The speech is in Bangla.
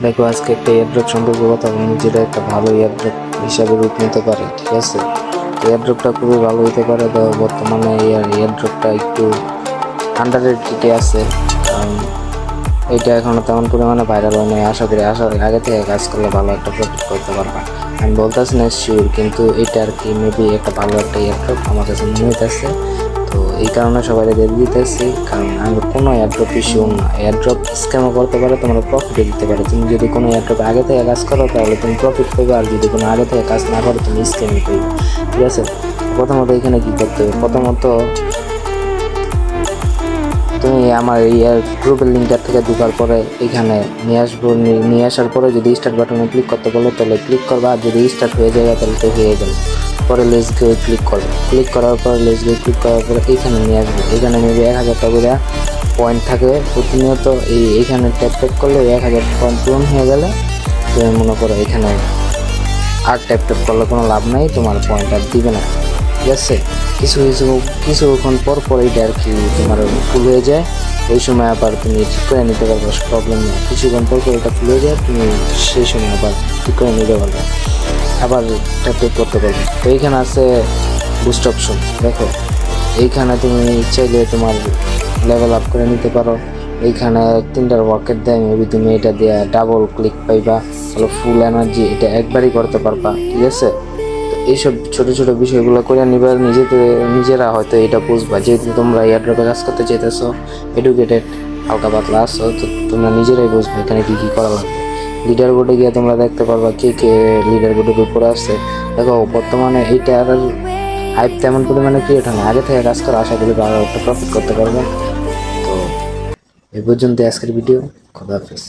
দেখো আজকে একটা এয়ারড্রপ সম্পর্কে কথা বলবো, যেটা একটা ভালো এয়ারড্রপ হিসাবে রূপ নিতে পারে। ঠিক আছে, এয়ারড্রপটা খুবই ভালো হতে পারে। তো বর্তমানে এয়ারড্রপটা একটু আন্ডার রেটেড আছে, কারণ এটা এখনো তেমন পরিমাণে ভাইরাল হয় নাই। আশা করি আগে থেকে কাজ করলে ভালো একটা প্রফিট করতে পারবা। আমি বলতেছি না শিওর, কিন্তু এটা আর কি মেবি একটা ভালো একটা এয়ারড্রপ আমার কাছে মনে হইতেছে। তো এই কারণে সবাই দিয়ে দিতেছি, কারণ আমি কোনো এয়ারড্রপ শিওর না। এয়ারড্রপ স্ক্যামও করতে পারে, তোমার প্রফিটও দিতে পারে। তুমি যদি কোনো এয়ারড্রপ আগে থেকে কাজ করো তাহলে তুমি প্রফিট পাবে, আর যদি কোনো আগে থেকে কাজ না করো তুমি স্ক্যামই পাবে। ঠিক আছে, প্রথমত এখানে কি করতে হবে? প্রথমত তুমি আমার এই গ্রুপের লিঙ্কটার থেকে ঢোকার পরে এখানে নিয়ে আসার পরে যদি স্টার্ট বাটনে ক্লিক করতে বলো তাহলে ক্লিক করবা, আর যদি স্টার্ট হয়ে যায় তাহলে তো হয়ে গেল। পরে লেস গিয়ে ক্লিক করবে, ক্লিক করার পরে লেস গিয়ে ক্লিক করার পরে এইখানে নিয়ে আসবে। এখানে নেবে 1000 টাকা করে পয়েন্ট থাকে প্রতিনিয়ত। এইখানে ট্যাপ করলে 1000 পয়েন্ট পূরণ হয়ে গেলে তুমি মনে করো এখানে আর ট্যাপ করলে কোনো লাভ নাই, তোমার পয়েন্ট আর দিবে না। ঠিক আছে, কিছুক্ষণ পর এটা আর কি তোমার ফুল হয়ে যায়। ওই সময় আবার তুমি ঠিক করে নিতে পারবে, প্রবলেম নেই। কিছুক্ষণ পর এটা ফুল হয়ে যায়, তুমি সেই সময় আবার ঠিক করে নিতে পারবে, আবার ট্যাপ করতে পারবে। তো এইখানে আছে বুস্ট অপশন। দেখো এইখানে তুমি চাইলে তোমার লেভেল আপ করে নিতে পারো। এইখানে 3টা রকেট দেয়, মেবি তুমি এটা দিয়ে ডাবল ক্লিক পাইবা, হলো ফুল এনার্জি, এটা একবারই করতে পারবা। ঠিক আছে, তো এইসব ছোট ছোট বিষয়গুলো করে নিবা, নিজেরা হয়তো এটা বুঝবা। যেহেতু তোমরা এয়ারড্রপে কাজ করতে চাইতেছো, এডুকেটেড হালকা পাতলা আসো, তো তোমরা নিজেরাই বুঝবে এখানে কি কি করা লাগবে। লিডার বোর্ডে গিয়ে তোমরা দেখতে পারবা কে কে লিডার বোর্ডের উপরে আসছে। দেখো বর্তমানে এইটা আর হাইপ তেমন পরিমাণে ক্রিয়েট হয় না। আগে থেকে কাজ করা, আশা করি ভালো একটা প্রফিট করতে পারবে। তো এই পর্যন্ত আজকের ভিডিও। খোদা হাফেজ।